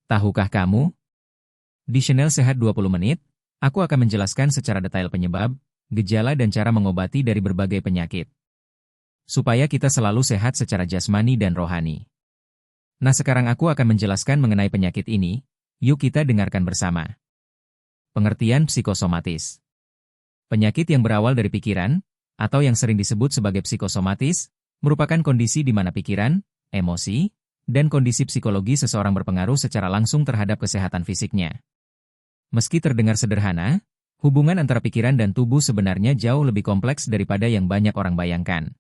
Tahukah kamu? Di Channel Sehat 20 Menit, aku akan menjelaskan secara detail penyebab, gejala dan cara mengobati dari berbagai penyakit. Supaya kita selalu sehat secara jasmani dan rohani. Nah, sekarang aku akan menjelaskan mengenai penyakit ini, yuk kita dengarkan bersama. Pengertian psikosomatis. Penyakit yang berawal dari pikiran, atau yang sering disebut sebagai psikosomatis, merupakan kondisi di mana pikiran, emosi, dan kondisi psikologi seseorang berpengaruh secara langsung terhadap kesehatan fisiknya. Meski terdengar sederhana, hubungan antara pikiran dan tubuh sebenarnya jauh lebih kompleks daripada yang banyak orang bayangkan.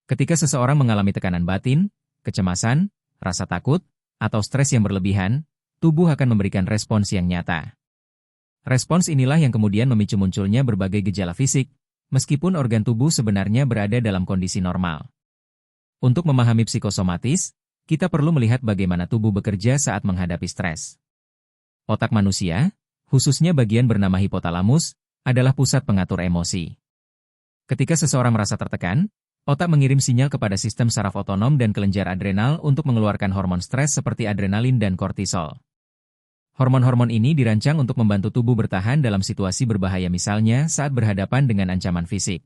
Ketika seseorang mengalami tekanan batin, kecemasan, rasa takut, atau stres yang berlebihan, tubuh akan memberikan respons yang nyata. Respons inilah yang kemudian memicu munculnya berbagai gejala fisik, meskipun organ tubuh sebenarnya berada dalam kondisi normal. Untuk memahami psikosomatis, kita perlu melihat bagaimana tubuh bekerja saat menghadapi stres. Otak manusia, khususnya bagian bernama hipotalamus, adalah pusat pengatur emosi. Ketika seseorang merasa tertekan, otak mengirim sinyal kepada sistem saraf otonom dan kelenjar adrenal untuk mengeluarkan hormon stres seperti adrenalin dan kortisol. Hormon-hormon ini dirancang untuk membantu tubuh bertahan dalam situasi berbahaya, misalnya saat berhadapan dengan ancaman fisik.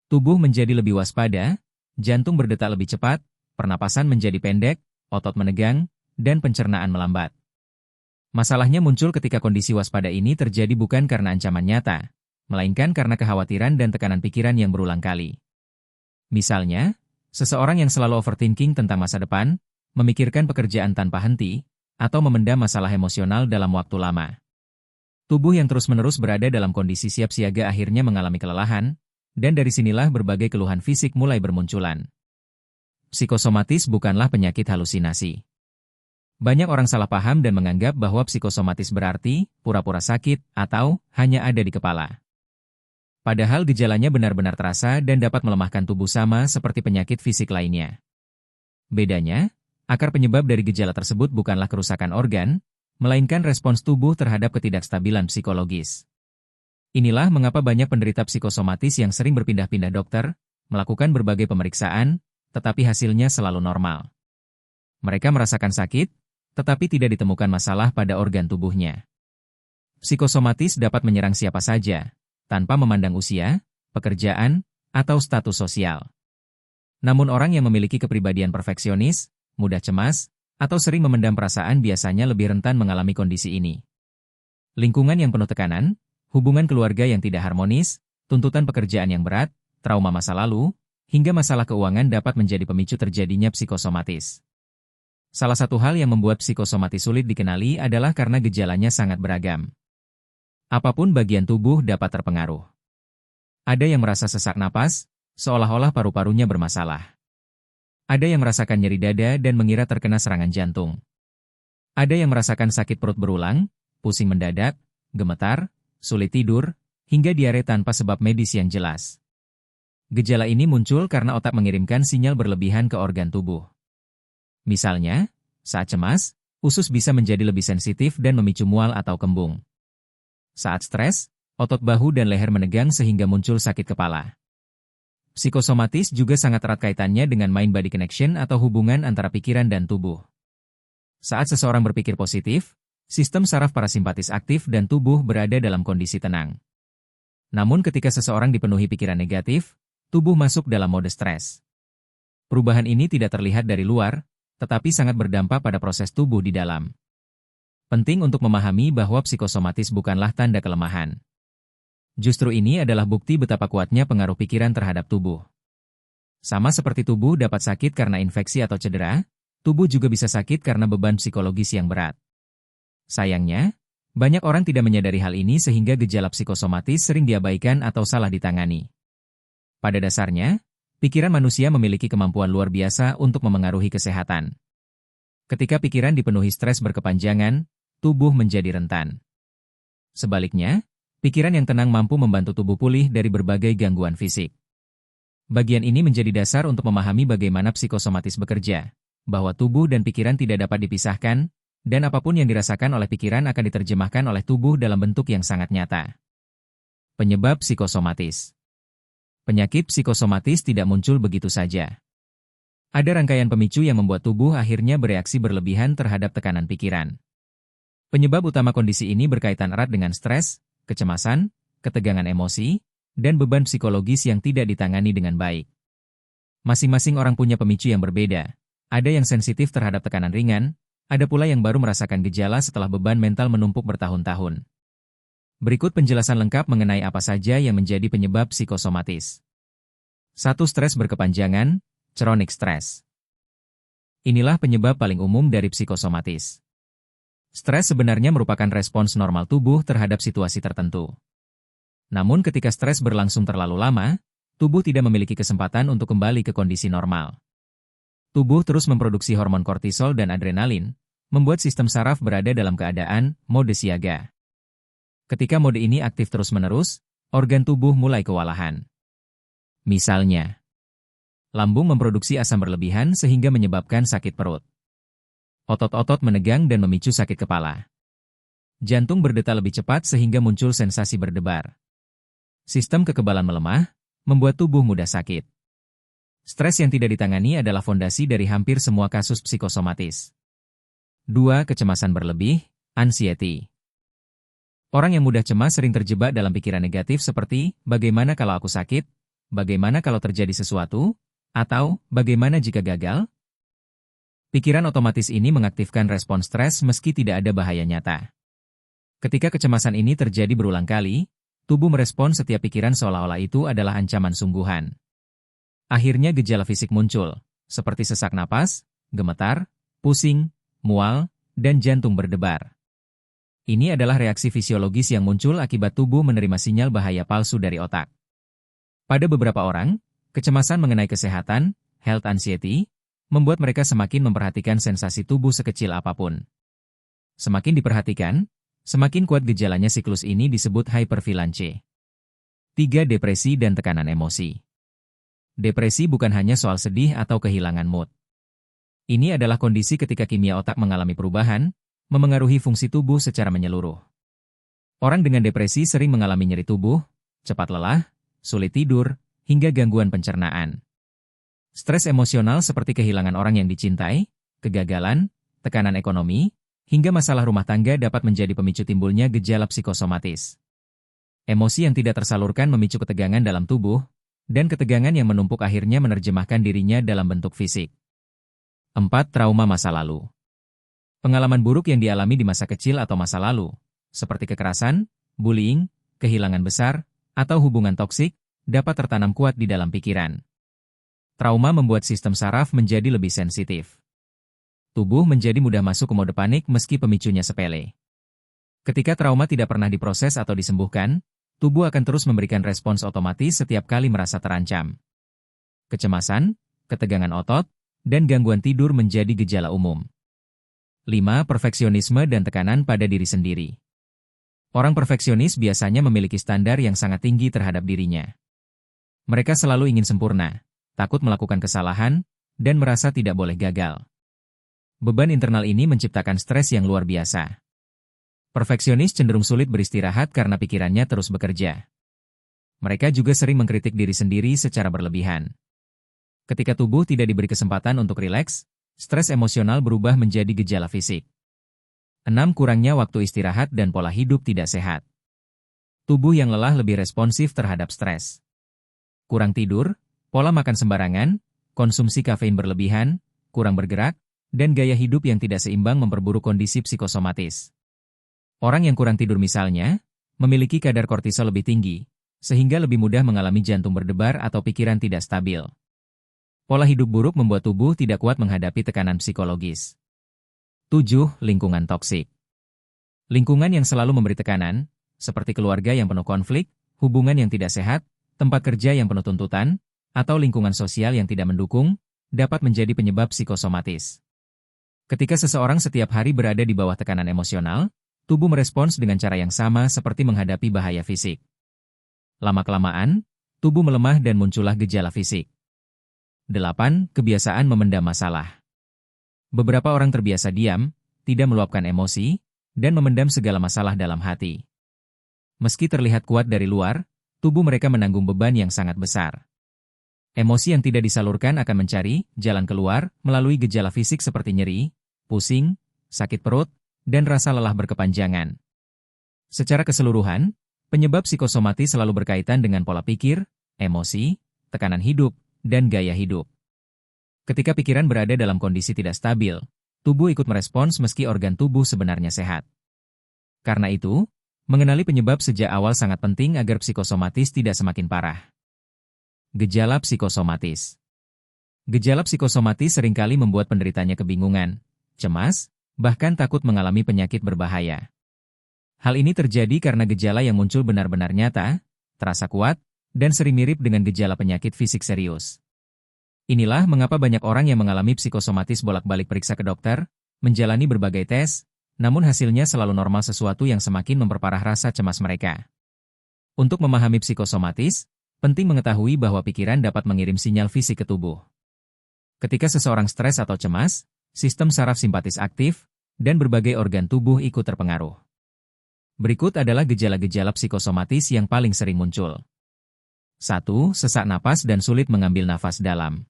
Tubuh menjadi lebih waspada, jantung berdetak lebih cepat, pernapasan menjadi pendek, otot menegang, dan pencernaan melambat. Masalahnya muncul ketika kondisi waspada ini terjadi bukan karena ancaman nyata, melainkan karena kekhawatiran dan tekanan pikiran yang berulang kali. Misalnya, seseorang yang selalu overthinking tentang masa depan, memikirkan pekerjaan tanpa henti, atau memendam masalah emosional dalam waktu lama. Tubuh yang terus-menerus berada dalam kondisi siap siaga akhirnya mengalami kelelahan, dan dari sinilah berbagai keluhan fisik mulai bermunculan. Psikosomatis bukanlah penyakit halusinasi. Banyak orang salah paham dan menganggap bahwa psikosomatis berarti pura-pura sakit atau hanya ada di kepala. Padahal gejalanya benar-benar terasa dan dapat melemahkan tubuh sama seperti penyakit fisik lainnya. Bedanya, akar penyebab dari gejala tersebut bukanlah kerusakan organ, melainkan respons tubuh terhadap ketidakstabilan psikologis. Inilah mengapa banyak penderita psikosomatis yang sering berpindah-pindah dokter, melakukan berbagai pemeriksaan, tetapi hasilnya selalu normal. Mereka merasakan sakit, tetapi tidak ditemukan masalah pada organ tubuhnya. Psikosomatis dapat menyerang siapa saja, tanpa memandang usia, pekerjaan, atau status sosial. Namun orang yang memiliki kepribadian perfeksionis, mudah cemas, atau sering memendam perasaan biasanya lebih rentan mengalami kondisi ini. Lingkungan yang penuh tekanan, hubungan keluarga yang tidak harmonis, tuntutan pekerjaan yang berat, trauma masa lalu, hingga masalah keuangan dapat menjadi pemicu terjadinya psikosomatis. Salah satu hal yang membuat psikosomatis sulit dikenali adalah karena gejalanya sangat beragam. Apapun bagian tubuh dapat terpengaruh. Ada yang merasa sesak napas, seolah-olah paru-parunya bermasalah. Ada yang merasakan nyeri dada dan mengira terkena serangan jantung. Ada yang merasakan sakit perut berulang, pusing mendadak, gemetar, sulit tidur, hingga diare tanpa sebab medis yang jelas. Gejala ini muncul karena otak mengirimkan sinyal berlebihan ke organ tubuh. Misalnya, saat cemas, usus bisa menjadi lebih sensitif dan memicu mual atau kembung. Saat stres, otot bahu dan leher menegang sehingga muncul sakit kepala. Psikosomatis juga sangat erat kaitannya dengan mind-body connection atau hubungan antara pikiran dan tubuh. Saat seseorang berpikir positif, sistem saraf parasimpatis aktif dan tubuh berada dalam kondisi tenang. Namun ketika seseorang dipenuhi pikiran negatif, tubuh masuk dalam mode stres. Perubahan ini tidak terlihat dari luar, tetapi sangat berdampak pada proses tubuh di dalam. Penting untuk memahami bahwa psikosomatis bukanlah tanda kelemahan. Justru ini adalah bukti betapa kuatnya pengaruh pikiran terhadap tubuh. Sama seperti tubuh dapat sakit karena infeksi atau cedera, tubuh juga bisa sakit karena beban psikologis yang berat. Sayangnya, banyak orang tidak menyadari hal ini sehingga gejala psikosomatis sering diabaikan atau salah ditangani. Pada dasarnya, pikiran manusia memiliki kemampuan luar biasa untuk memengaruhi kesehatan. Ketika pikiran dipenuhi stres berkepanjangan, tubuh menjadi rentan. Sebaliknya, pikiran yang tenang mampu membantu tubuh pulih dari berbagai gangguan fisik. Bagian ini menjadi dasar untuk memahami bagaimana psikosomatis bekerja, bahwa tubuh dan pikiran tidak dapat dipisahkan, dan apapun yang dirasakan oleh pikiran akan diterjemahkan oleh tubuh dalam bentuk yang sangat nyata. Penyebab psikosomatis. Penyakit psikosomatis tidak muncul begitu saja. Ada rangkaian pemicu yang membuat tubuh akhirnya bereaksi berlebihan terhadap tekanan pikiran. Penyebab utama kondisi ini berkaitan erat dengan stres, kecemasan, ketegangan emosi, dan beban psikologis yang tidak ditangani dengan baik. Masing-masing orang punya pemicu yang berbeda. Ada yang sensitif terhadap tekanan ringan, ada pula yang baru merasakan gejala setelah beban mental menumpuk bertahun-tahun. Berikut penjelasan lengkap mengenai apa saja yang menjadi penyebab psikosomatis. 1. Stres berkepanjangan, chronic stress. Inilah penyebab paling umum dari psikosomatis. Stres sebenarnya merupakan respons normal tubuh terhadap situasi tertentu. Namun ketika stres berlangsung terlalu lama, tubuh tidak memiliki kesempatan untuk kembali ke kondisi normal. Tubuh terus memproduksi hormon kortisol dan adrenalin, membuat sistem saraf berada dalam keadaan mode siaga. Ketika mode ini aktif terus-menerus, organ tubuh mulai kewalahan. Misalnya, lambung memproduksi asam berlebihan sehingga menyebabkan sakit perut. Otot-otot menegang dan memicu sakit kepala. Jantung berdetak lebih cepat sehingga muncul sensasi berdebar. Sistem kekebalan melemah, membuat tubuh mudah sakit. Stres yang tidak ditangani adalah fondasi dari hampir semua kasus psikosomatis. 2. Kecemasan berlebih, anxiety. Orang yang mudah cemas sering terjebak dalam pikiran negatif seperti, bagaimana kalau aku sakit, bagaimana kalau terjadi sesuatu, atau bagaimana jika gagal? Pikiran otomatis ini mengaktifkan respons stres meski tidak ada bahaya nyata. Ketika kecemasan ini terjadi berulang kali, tubuh merespons setiap pikiran seolah-olah itu adalah ancaman sungguhan. Akhirnya gejala fisik muncul, seperti sesak napas, gemetar, pusing, mual, dan jantung berdebar. Ini adalah reaksi fisiologis yang muncul akibat tubuh menerima sinyal bahaya palsu dari otak. Pada beberapa orang, kecemasan mengenai kesehatan, health anxiety, membuat mereka semakin memperhatikan sensasi tubuh sekecil apapun. Semakin diperhatikan, semakin kuat gejalanya. Siklus ini disebut hypervigilance. 3. Depresi dan tekanan emosi. Depresi bukan hanya soal sedih atau kehilangan mood. Ini adalah kondisi ketika kimia otak mengalami perubahan, memengaruhi fungsi tubuh secara menyeluruh. Orang dengan depresi sering mengalami nyeri tubuh, cepat lelah, sulit tidur, hingga gangguan pencernaan. Stres emosional seperti kehilangan orang yang dicintai, kegagalan, tekanan ekonomi, hingga masalah rumah tangga dapat menjadi pemicu timbulnya gejala psikosomatis. Emosi yang tidak tersalurkan memicu ketegangan dalam tubuh, dan ketegangan yang menumpuk akhirnya menerjemahkan dirinya dalam bentuk fisik. 4. Trauma masa lalu. Pengalaman buruk yang dialami di masa kecil atau masa lalu, seperti kekerasan, bullying, kehilangan besar, atau hubungan toksik, dapat tertanam kuat di dalam pikiran. Trauma membuat sistem saraf menjadi lebih sensitif. Tubuh menjadi mudah masuk ke mode panik meski pemicunya sepele. Ketika trauma tidak pernah diproses atau disembuhkan, tubuh akan terus memberikan respons otomatis setiap kali merasa terancam. Kecemasan, ketegangan otot, dan gangguan tidur menjadi gejala umum. 5. Perfeksionisme dan tekanan pada diri sendiri. Orang perfeksionis biasanya memiliki standar yang sangat tinggi terhadap dirinya. Mereka selalu ingin sempurna, takut melakukan kesalahan, dan merasa tidak boleh gagal. Beban internal ini menciptakan stres yang luar biasa. Perfeksionis cenderung sulit beristirahat karena pikirannya terus bekerja. Mereka juga sering mengkritik diri sendiri secara berlebihan. Ketika tubuh tidak diberi kesempatan untuk rileks, stres emosional berubah menjadi gejala fisik. 6. Kurangnya waktu istirahat dan pola hidup tidak sehat. Tubuh yang lelah lebih responsif terhadap stres. Kurang tidur, pola makan sembarangan, konsumsi kafein berlebihan, kurang bergerak, dan gaya hidup yang tidak seimbang memperburuk kondisi psikosomatis. Orang yang kurang tidur misalnya, memiliki kadar kortisol lebih tinggi, sehingga lebih mudah mengalami jantung berdebar atau pikiran tidak stabil. Pola hidup buruk membuat tubuh tidak kuat menghadapi tekanan psikologis. 7. Lingkungan toksik. Lingkungan yang selalu memberi tekanan, seperti keluarga yang penuh konflik, hubungan yang tidak sehat, tempat kerja yang penuh tuntutan, atau lingkungan sosial yang tidak mendukung, dapat menjadi penyebab psikosomatis. Ketika seseorang setiap hari berada di bawah tekanan emosional, tubuh merespons dengan cara yang sama seperti menghadapi bahaya fisik. Lama-kelamaan, tubuh melemah dan muncullah gejala fisik. 8. Kebiasaan memendam masalah. Beberapa orang terbiasa diam, tidak meluapkan emosi, dan memendam segala masalah dalam hati. Meski terlihat kuat dari luar, tubuh mereka menanggung beban yang sangat besar. Emosi yang tidak disalurkan akan mencari jalan keluar melalui gejala fisik seperti nyeri, pusing, sakit perut, dan rasa lelah berkepanjangan. Secara keseluruhan, penyebab psikosomatis selalu berkaitan dengan pola pikir, emosi, tekanan hidup, dan gaya hidup. Ketika pikiran berada dalam kondisi tidak stabil, tubuh ikut merespons meski organ tubuh sebenarnya sehat. Karena itu, mengenali penyebab sejak awal sangat penting agar psikosomatis tidak semakin parah. Gejala psikosomatis. Gejala psikosomatis seringkali membuat penderitanya kebingungan, cemas, bahkan takut mengalami penyakit berbahaya. Hal ini terjadi karena gejala yang muncul benar-benar nyata, terasa kuat, dan sering mirip dengan gejala penyakit fisik serius. Inilah mengapa banyak orang yang mengalami psikosomatis bolak-balik periksa ke dokter, menjalani berbagai tes, namun hasilnya selalu normal, sesuatu yang semakin memperparah rasa cemas mereka. Untuk memahami psikosomatis, penting mengetahui bahwa pikiran dapat mengirim sinyal fisik ke tubuh. Ketika seseorang stres atau cemas, sistem saraf simpatis aktif, dan berbagai organ tubuh ikut terpengaruh. Berikut adalah gejala-gejala psikosomatis yang paling sering muncul. 1. Sesak napas dan sulit mengambil nafas dalam.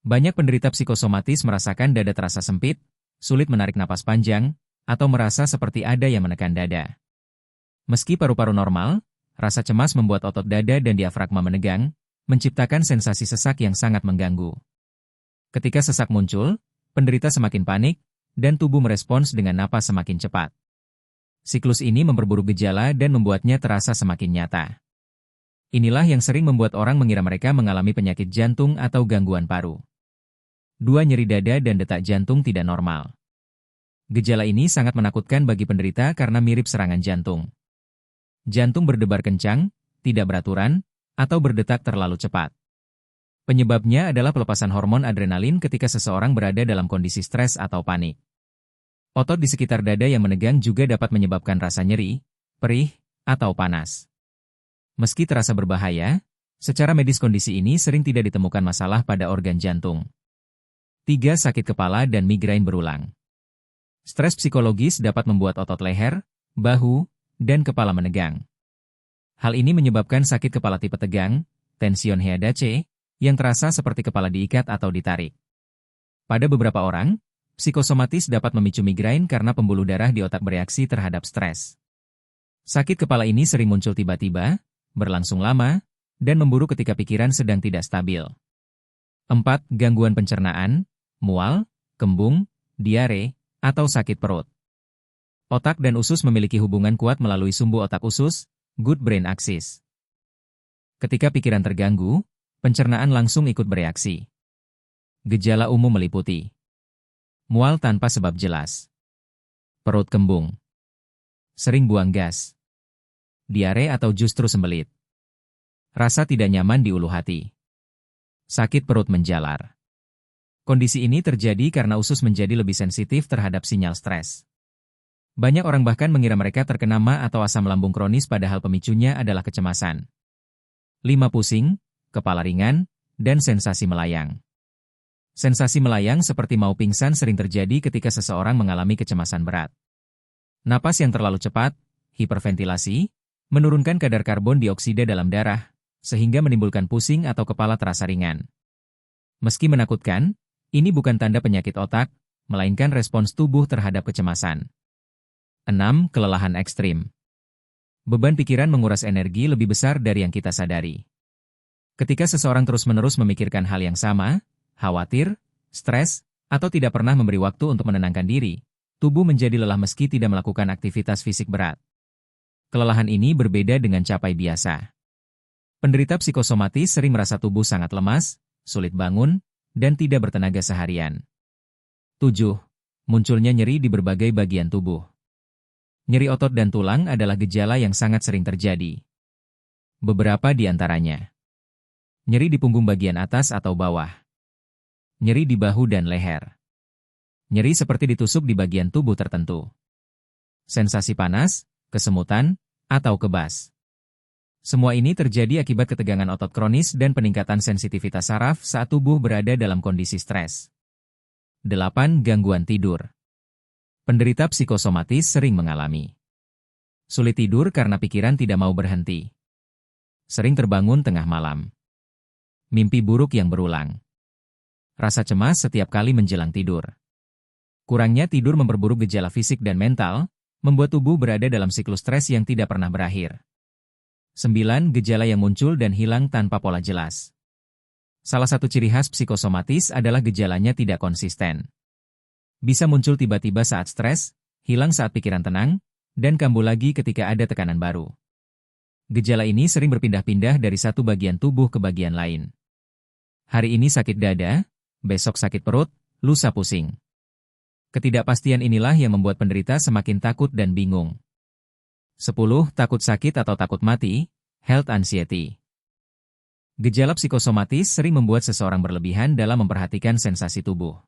Banyak penderita psikosomatis merasakan dada terasa sempit, sulit menarik napas panjang, atau merasa seperti ada yang menekan dada. Meski paru-paru normal, rasa cemas membuat otot dada dan diafragma menegang, menciptakan sensasi sesak yang sangat mengganggu. Ketika sesak muncul, penderita semakin panik, dan tubuh merespons dengan napas semakin cepat. Siklus ini memperburuk gejala dan membuatnya terasa semakin nyata. Inilah yang sering membuat orang mengira mereka mengalami penyakit jantung atau gangguan paru. 2. Nyeri dada dan detak jantung tidak normal. Gejala ini sangat menakutkan bagi penderita karena mirip serangan jantung. Jantung berdebar kencang, tidak beraturan, atau berdetak terlalu cepat. Penyebabnya adalah pelepasan hormon adrenalin ketika seseorang berada dalam kondisi stres atau panik. Otot di sekitar dada yang menegang juga dapat menyebabkan rasa nyeri, perih, atau panas. Meski terasa berbahaya, secara medis kondisi ini sering tidak ditemukan masalah pada organ jantung. 3. Sakit kepala dan migrain berulang. Stres psikologis dapat membuat otot leher, bahu, dan kepala menegang. Hal ini menyebabkan sakit kepala tipe tegang, tension headache, yang terasa seperti kepala diikat atau ditarik. Pada beberapa orang, psikosomatis dapat memicu migrain karena pembuluh darah di otak bereaksi terhadap stres. Sakit kepala ini sering muncul tiba-tiba, berlangsung lama, dan memburuk ketika pikiran sedang tidak stabil. 4. Gangguan pencernaan, mual, kembung, diare, atau sakit perut. Otak dan usus memiliki hubungan kuat melalui sumbu otak usus, good brain axis. Ketika pikiran terganggu, pencernaan langsung ikut bereaksi. Gejala umum meliputi mual tanpa sebab jelas, perut kembung, sering buang gas, diare atau justru sembelit, rasa tidak nyaman di ulu hati, sakit perut menjalar. Kondisi ini terjadi karena usus menjadi lebih sensitif terhadap sinyal stres. Banyak orang bahkan mengira mereka terkena MA atau asam lambung kronis padahal pemicunya adalah kecemasan. 5. Pusing, kepala ringan, dan sensasi melayang. Sensasi melayang seperti mau pingsan sering terjadi ketika seseorang mengalami kecemasan berat. Napas yang terlalu cepat, hiperventilasi, menurunkan kadar karbon dioksida dalam darah, sehingga menimbulkan pusing atau kepala terasa ringan. Meski menakutkan, ini bukan tanda penyakit otak, melainkan respons tubuh terhadap kecemasan. 6. Kelelahan ekstrim. Beban pikiran menguras energi lebih besar dari yang kita sadari. Ketika seseorang terus-menerus memikirkan hal yang sama, khawatir, stres, atau tidak pernah memberi waktu untuk menenangkan diri, tubuh menjadi lelah meski tidak melakukan aktivitas fisik berat. Kelelahan ini berbeda dengan capai biasa. Penderita psikosomatis sering merasa tubuh sangat lemas, sulit bangun, dan tidak bertenaga seharian. 7. Munculnya nyeri di berbagai bagian tubuh. Nyeri otot dan tulang adalah gejala yang sangat sering terjadi. Beberapa di antaranya. Nyeri di punggung bagian atas atau bawah. Nyeri di bahu dan leher. Nyeri seperti ditusuk di bagian tubuh tertentu. Sensasi panas, kesemutan, atau kebas. Semua ini terjadi akibat ketegangan otot kronis dan peningkatan sensitivitas saraf saat tubuh berada dalam kondisi stres. 8. Gangguan tidur. Penderita psikosomatis sering mengalami sulit tidur karena pikiran tidak mau berhenti. Sering terbangun tengah malam. Mimpi buruk yang berulang. Rasa cemas setiap kali menjelang tidur. Kurangnya tidur memperburuk gejala fisik dan mental, membuat tubuh berada dalam siklus stres yang tidak pernah berakhir. 9. Gejala yang muncul dan hilang tanpa pola jelas. Salah satu ciri khas psikosomatis adalah gejalanya tidak konsisten. Bisa muncul tiba-tiba saat stres, hilang saat pikiran tenang, dan kambuh lagi ketika ada tekanan baru. Gejala ini sering berpindah-pindah dari satu bagian tubuh ke bagian lain. Hari ini sakit dada, besok sakit perut, lusa pusing. Ketidakpastian inilah yang membuat penderita semakin takut dan bingung. 10. Takut sakit atau takut mati, health anxiety. Gejala psikosomatis sering membuat seseorang berlebihan dalam memperhatikan sensasi tubuh.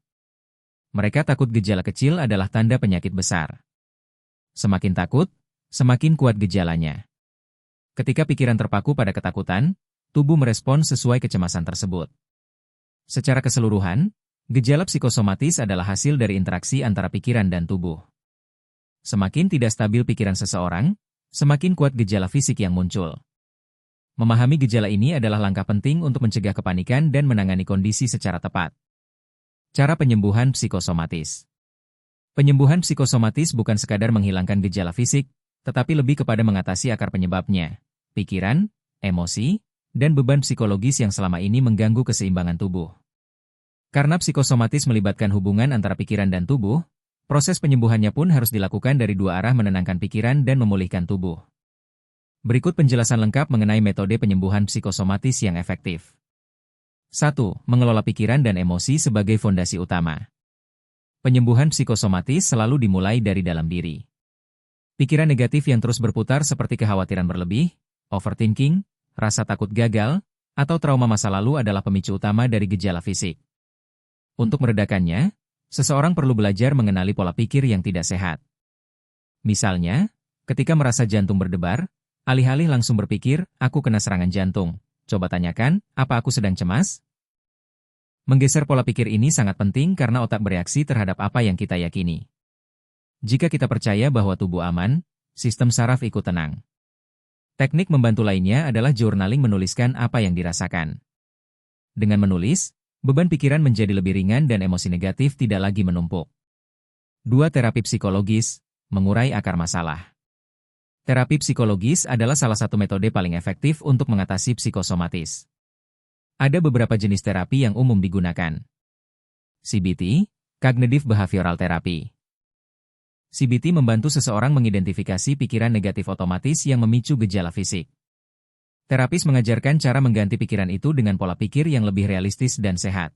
Mereka takut gejala kecil adalah tanda penyakit besar. Semakin takut, semakin kuat gejalanya. Ketika pikiran terpaku pada ketakutan, tubuh merespons sesuai kecemasan tersebut. Secara keseluruhan, gejala psikosomatis adalah hasil dari interaksi antara pikiran dan tubuh. Semakin tidak stabil pikiran seseorang, semakin kuat gejala fisik yang muncul. Memahami gejala ini adalah langkah penting untuk mencegah kepanikan dan menangani kondisi secara tepat. Cara penyembuhan psikosomatis. Penyembuhan psikosomatis bukan sekadar menghilangkan gejala fisik, tetapi lebih kepada mengatasi akar penyebabnya, pikiran, emosi, dan beban psikologis yang selama ini mengganggu keseimbangan tubuh. Karena psikosomatis melibatkan hubungan antara pikiran dan tubuh, proses penyembuhannya pun harus dilakukan dari dua arah menenangkan pikiran dan memulihkan tubuh. Berikut penjelasan lengkap mengenai metode penyembuhan psikosomatis yang efektif. 1. Mengelola pikiran dan emosi sebagai fondasi utama. Penyembuhan psikosomatis selalu dimulai dari dalam diri. Pikiran negatif yang terus berputar seperti kekhawatiran berlebih, overthinking, rasa takut gagal, atau trauma masa lalu adalah pemicu utama dari gejala fisik. Untuk meredakannya, seseorang perlu belajar mengenali pola pikir yang tidak sehat. Misalnya, ketika merasa jantung berdebar, alih-alih langsung berpikir, aku kena serangan jantung, coba tanyakan, apa aku sedang cemas? Menggeser pola pikir ini sangat penting karena otak bereaksi terhadap apa yang kita yakini. Jika kita percaya bahwa tubuh aman, sistem saraf ikut tenang. Teknik membantu lainnya adalah journaling, menuliskan apa yang dirasakan. Dengan menulis, beban pikiran menjadi lebih ringan dan emosi negatif tidak lagi menumpuk. 2. Terapi psikologis, mengurai akar masalah. Terapi psikologis adalah salah satu metode paling efektif untuk mengatasi psikosomatis. Ada beberapa jenis terapi yang umum digunakan. CBT, Cognitive Behavioral Therapy. CBT membantu seseorang mengidentifikasi pikiran negatif otomatis yang memicu gejala fisik. Terapis mengajarkan cara mengganti pikiran itu dengan pola pikir yang lebih realistis dan sehat.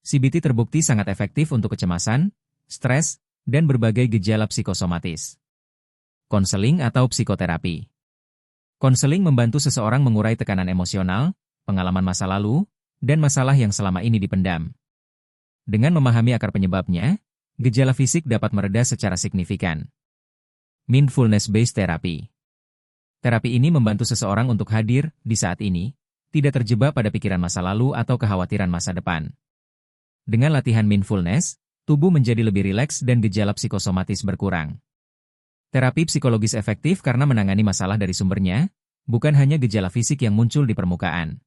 CBT terbukti sangat efektif untuk kecemasan, stres, dan berbagai gejala psikosomatis. Konseling atau psikoterapi. Konseling membantu seseorang mengurai tekanan emosional, pengalaman masa lalu, dan masalah yang selama ini dipendam. Dengan memahami akar penyebabnya, gejala fisik dapat mereda secara signifikan. Mindfulness-based therapy. Terapi ini membantu seseorang untuk hadir di saat ini, tidak terjebak pada pikiran masa lalu atau kekhawatiran masa depan. Dengan latihan mindfulness, tubuh menjadi lebih rileks dan gejala psikosomatis berkurang. Terapi psikologis efektif karena menangani masalah dari sumbernya, bukan hanya gejala fisik yang muncul di permukaan.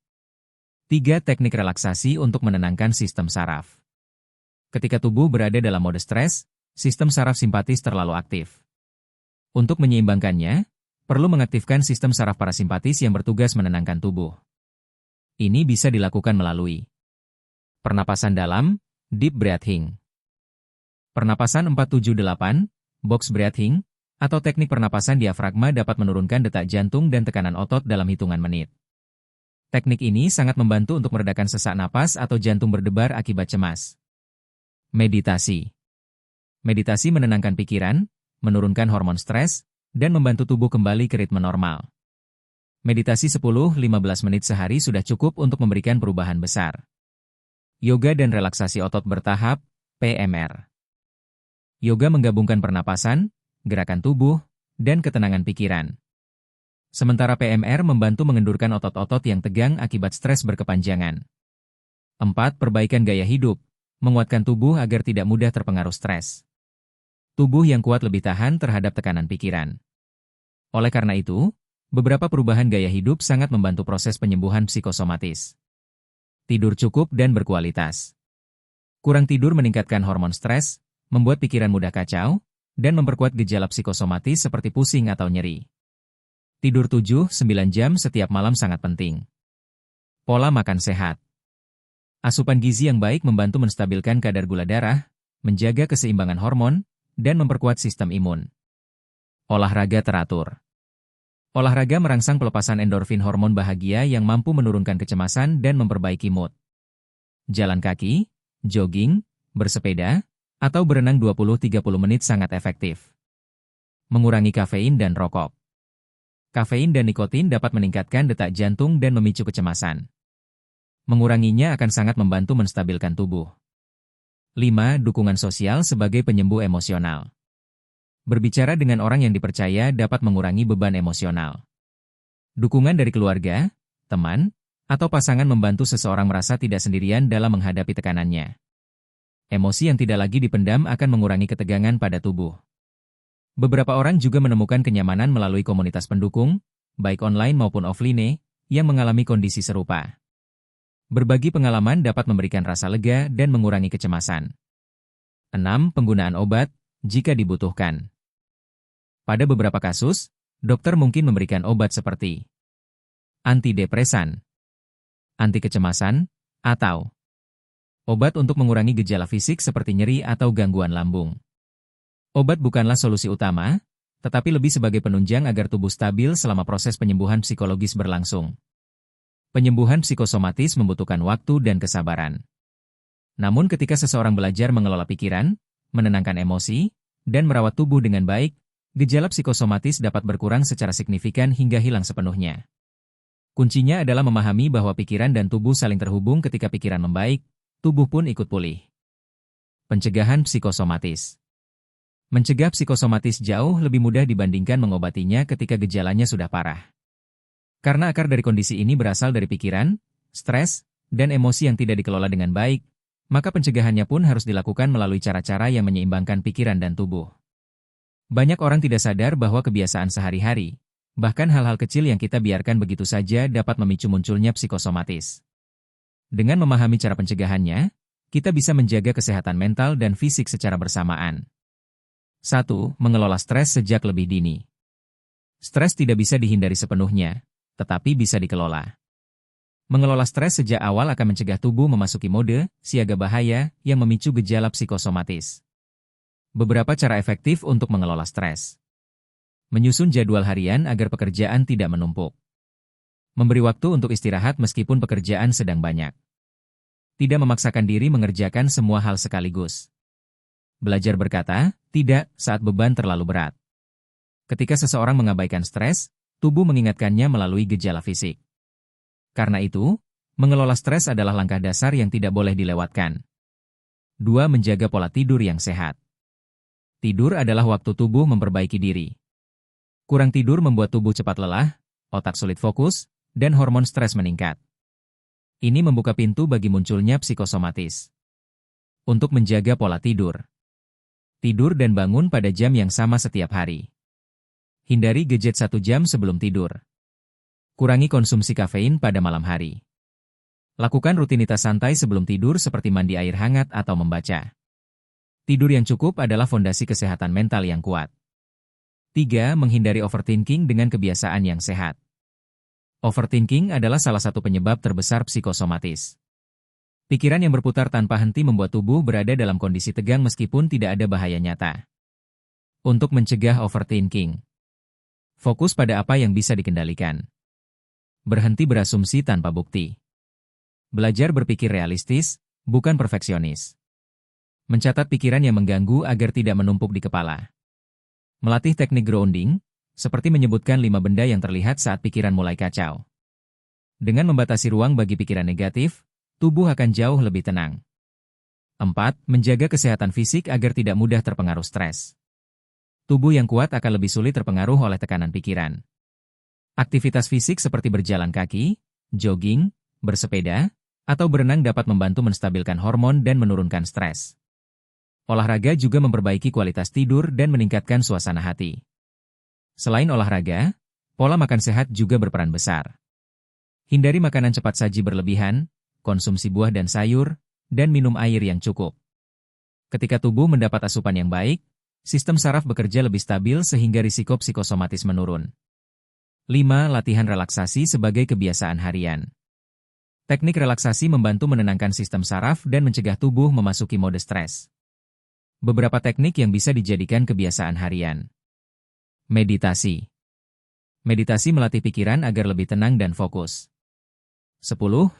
3. Teknik relaksasi untuk menenangkan sistem saraf. Ketika tubuh berada dalam mode stres, sistem saraf simpatis terlalu aktif. Untuk menyeimbangkannya, perlu mengaktifkan sistem saraf parasimpatis yang bertugas menenangkan tubuh. Ini bisa dilakukan melalui pernapasan dalam, deep breathing, pernapasan 478, box breathing, atau teknik pernapasan diafragma dapat menurunkan detak jantung dan tekanan otot dalam hitungan menit. Teknik ini sangat membantu untuk meredakan sesak napas atau jantung berdebar akibat cemas. Meditasi. Meditasi menenangkan pikiran, menurunkan hormon stres, dan membantu tubuh kembali ke ritme normal. Meditasi 10-15 menit sehari sudah cukup untuk memberikan perubahan besar. Yoga dan relaksasi otot bertahap, PMR. Yoga menggabungkan pernapasan, gerakan tubuh, dan ketenangan pikiran. Sementara PMR membantu mengendurkan otot-otot yang tegang akibat stres berkepanjangan. 4. Perbaikan gaya hidup. Menguatkan tubuh agar tidak mudah terpengaruh stres. Tubuh yang kuat lebih tahan terhadap tekanan pikiran. Oleh karena itu, beberapa perubahan gaya hidup sangat membantu proses penyembuhan psikosomatis. Tidur cukup dan berkualitas. Kurang tidur meningkatkan hormon stres, membuat pikiran mudah kacau, dan memperkuat gejala psikosomatis seperti pusing atau nyeri. Tidur 7-9 jam setiap malam sangat penting. Pola makan sehat. Asupan gizi yang baik membantu menstabilkan kadar gula darah, menjaga keseimbangan hormon, dan memperkuat sistem imun. Olahraga teratur. Olahraga merangsang pelepasan endorfin hormon bahagia yang mampu menurunkan kecemasan dan memperbaiki mood. Jalan kaki, jogging, bersepeda, atau berenang 20-30 menit sangat efektif. Mengurangi kafein dan rokok. Kafein dan nikotin dapat meningkatkan detak jantung dan memicu kecemasan. Menguranginya akan sangat membantu menstabilkan tubuh. 5. Dukungan sosial sebagai penyembuh emosional. Berbicara dengan orang yang dipercaya dapat mengurangi beban emosional. Dukungan dari keluarga, teman, atau pasangan membantu seseorang merasa tidak sendirian dalam menghadapi tekanannya. Emosi yang tidak lagi dipendam akan mengurangi ketegangan pada tubuh. Beberapa orang juga menemukan kenyamanan melalui komunitas pendukung, baik online maupun offline, yang mengalami kondisi serupa. Berbagi pengalaman dapat memberikan rasa lega dan mengurangi kecemasan. 6. Penggunaan obat, jika dibutuhkan. Pada beberapa kasus, dokter mungkin memberikan obat seperti antidepresan, anti kecemasan, atau obat untuk mengurangi gejala fisik seperti nyeri atau gangguan lambung. Obat bukanlah solusi utama, tetapi lebih sebagai penunjang agar tubuh stabil selama proses penyembuhan psikologis berlangsung. Penyembuhan psikosomatis membutuhkan waktu dan kesabaran. Namun ketika seseorang belajar mengelola pikiran, menenangkan emosi, dan merawat tubuh dengan baik, gejala psikosomatis dapat berkurang secara signifikan hingga hilang sepenuhnya. Kuncinya adalah memahami bahwa pikiran dan tubuh saling terhubung. Ketika pikiran membaik, tubuh pun ikut pulih. Pencegahan psikosomatis. Mencegah psikosomatis jauh lebih mudah dibandingkan mengobatinya ketika gejalanya sudah parah. Karena akar dari kondisi ini berasal dari pikiran, stres, dan emosi yang tidak dikelola dengan baik, maka pencegahannya pun harus dilakukan melalui cara-cara yang menyeimbangkan pikiran dan tubuh. Banyak orang tidak sadar bahwa kebiasaan sehari-hari, bahkan hal-hal kecil yang kita biarkan begitu saja dapat memicu munculnya psikosomatis. Dengan memahami cara pencegahannya, kita bisa menjaga kesehatan mental dan fisik secara bersamaan. 1. Mengelola stres sejak lebih dini. Stres tidak bisa dihindari sepenuhnya, tetapi bisa dikelola. Mengelola stres sejak awal akan mencegah tubuh memasuki mode siaga bahaya yang memicu gejala psikosomatis. Beberapa cara efektif untuk mengelola stres. Menyusun jadwal harian agar pekerjaan tidak menumpuk. Memberi waktu untuk istirahat meskipun pekerjaan sedang banyak. Tidak memaksakan diri mengerjakan semua hal sekaligus. Belajar berkata, tidak, saat beban terlalu berat. Ketika seseorang mengabaikan stres, tubuh mengingatkannya melalui gejala fisik. Karena itu, mengelola stres adalah langkah dasar yang tidak boleh dilewatkan. 2. Menjaga pola tidur yang sehat. Tidur adalah waktu tubuh memperbaiki diri. Kurang tidur membuat tubuh cepat lelah, otak sulit fokus, dan hormon stres meningkat. Ini membuka pintu bagi munculnya psikosomatis. Untuk menjaga pola tidur. Tidur dan bangun pada jam yang sama setiap hari. Hindari gadget 1 jam sebelum tidur. Kurangi konsumsi kafein pada malam hari. Lakukan rutinitas santai sebelum tidur seperti mandi air hangat atau membaca. Tidur yang cukup adalah fondasi kesehatan mental yang kuat. 3. Menghindari overthinking dengan kebiasaan yang sehat. Overthinking adalah salah satu penyebab terbesar psikosomatis. Pikiran yang berputar tanpa henti membuat tubuh berada dalam kondisi tegang meskipun tidak ada bahaya nyata. Untuk mencegah overthinking, fokus pada apa yang bisa dikendalikan. Berhenti berasumsi tanpa bukti. Belajar berpikir realistis, bukan perfeksionis. Mencatat pikiran yang mengganggu agar tidak menumpuk di kepala. Melatih teknik grounding, seperti menyebutkan 5 benda yang terlihat saat pikiran mulai kacau. Dengan membatasi ruang bagi pikiran negatif, tubuh akan jauh lebih tenang. 4. Menjaga kesehatan fisik agar tidak mudah terpengaruh stres. Tubuh yang kuat akan lebih sulit terpengaruh oleh tekanan pikiran. Aktivitas fisik seperti berjalan kaki, jogging, bersepeda, atau berenang dapat membantu menstabilkan hormon dan menurunkan stres. Olahraga juga memperbaiki kualitas tidur dan meningkatkan suasana hati. Selain olahraga, pola makan sehat juga berperan besar. Hindari makanan cepat saji berlebihan, konsumsi buah dan sayur, dan minum air yang cukup. Ketika tubuh mendapat asupan yang baik, sistem saraf bekerja lebih stabil sehingga risiko psikosomatis menurun. 5. Latihan relaksasi sebagai kebiasaan harian. Teknik relaksasi membantu menenangkan sistem saraf dan mencegah tubuh memasuki mode stres. Beberapa teknik yang bisa dijadikan kebiasaan harian. Meditasi. Meditasi melatih pikiran agar lebih tenang dan fokus. 10-15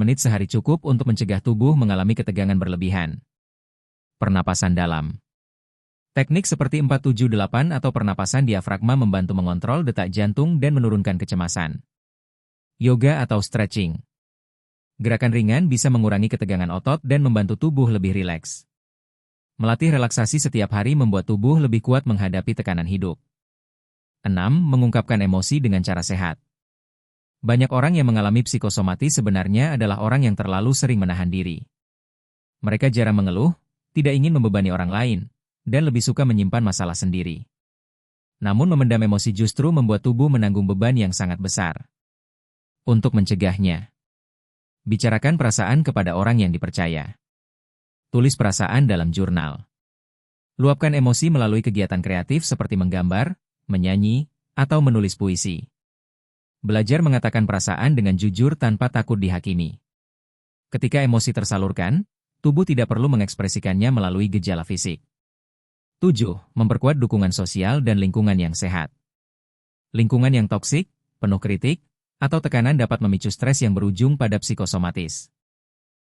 menit sehari cukup untuk mencegah tubuh mengalami ketegangan berlebihan. Pernapasan dalam. Teknik seperti 4-7-8 atau pernapasan diafragma membantu mengontrol detak jantung dan menurunkan kecemasan. Yoga atau stretching. Gerakan ringan bisa mengurangi ketegangan otot dan membantu tubuh lebih rileks. Melatih relaksasi setiap hari membuat tubuh lebih kuat menghadapi tekanan hidup. 6. Mengungkapkan emosi dengan cara sehat. Banyak orang yang mengalami psikosomatis sebenarnya adalah orang yang terlalu sering menahan diri. Mereka jarang mengeluh, tidak ingin membebani orang lain, dan lebih suka menyimpan masalah sendiri. Namun memendam emosi justru membuat tubuh menanggung beban yang sangat besar. Untuk mencegahnya, bicarakan perasaan kepada orang yang dipercaya. Tulis perasaan dalam jurnal. Luapkan emosi melalui kegiatan kreatif seperti menggambar, menyanyi, atau menulis puisi. Belajar mengatakan perasaan dengan jujur tanpa takut dihakimi. Ketika emosi tersalurkan, tubuh tidak perlu mengekspresikannya melalui gejala fisik. 7. Memperkuat dukungan sosial dan lingkungan yang sehat. Lingkungan yang toksik, penuh kritik, atau tekanan dapat memicu stres yang berujung pada psikosomatis.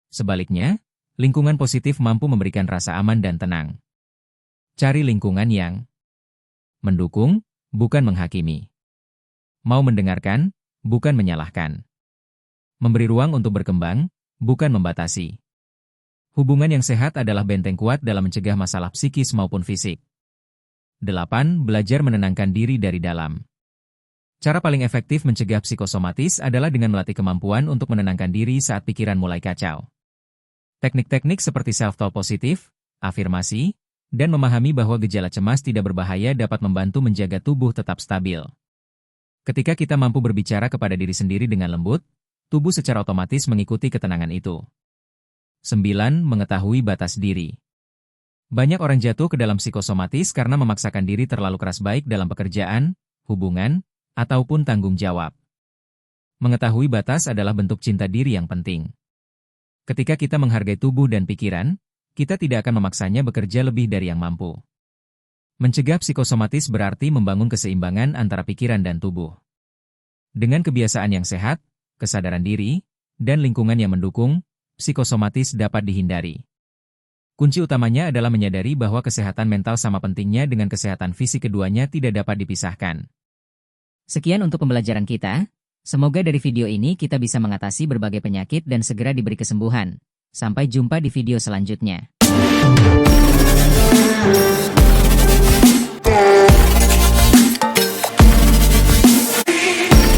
Sebaliknya, lingkungan positif mampu memberikan rasa aman dan tenang. Cari lingkungan yang mendukung, bukan menghakimi. Mau mendengarkan, bukan menyalahkan. Memberi ruang untuk berkembang, bukan membatasi. Hubungan yang sehat adalah benteng kuat dalam mencegah masalah psikis maupun fisik. 8. Belajar menenangkan diri dari dalam. Cara paling efektif mencegah psikosomatis adalah dengan melatih kemampuan untuk menenangkan diri saat pikiran mulai kacau. Teknik-teknik seperti self-talk positif, afirmasi, dan memahami bahwa gejala cemas tidak berbahaya dapat membantu menjaga tubuh tetap stabil. Ketika kita mampu berbicara kepada diri sendiri dengan lembut, tubuh secara otomatis mengikuti ketenangan itu. 9. Mengetahui batas diri. Banyak orang jatuh ke dalam psikosomatis karena memaksakan diri terlalu keras baik dalam pekerjaan, hubungan, ataupun tanggung jawab. Mengetahui batas adalah bentuk cinta diri yang penting. Ketika kita menghargai tubuh dan pikiran, kita tidak akan memaksanya bekerja lebih dari yang mampu. Mencegah psikosomatis berarti membangun keseimbangan antara pikiran dan tubuh. Dengan kebiasaan yang sehat, kesadaran diri, dan lingkungan yang mendukung, psikosomatis dapat dihindari. Kunci utamanya adalah menyadari bahwa kesehatan mental sama pentingnya dengan kesehatan fisik, keduanya tidak dapat dipisahkan. Sekian untuk pembelajaran kita. Semoga dari video ini kita bisa mengatasi berbagai penyakit dan segera diberi kesembuhan. Sampai jumpa di video selanjutnya.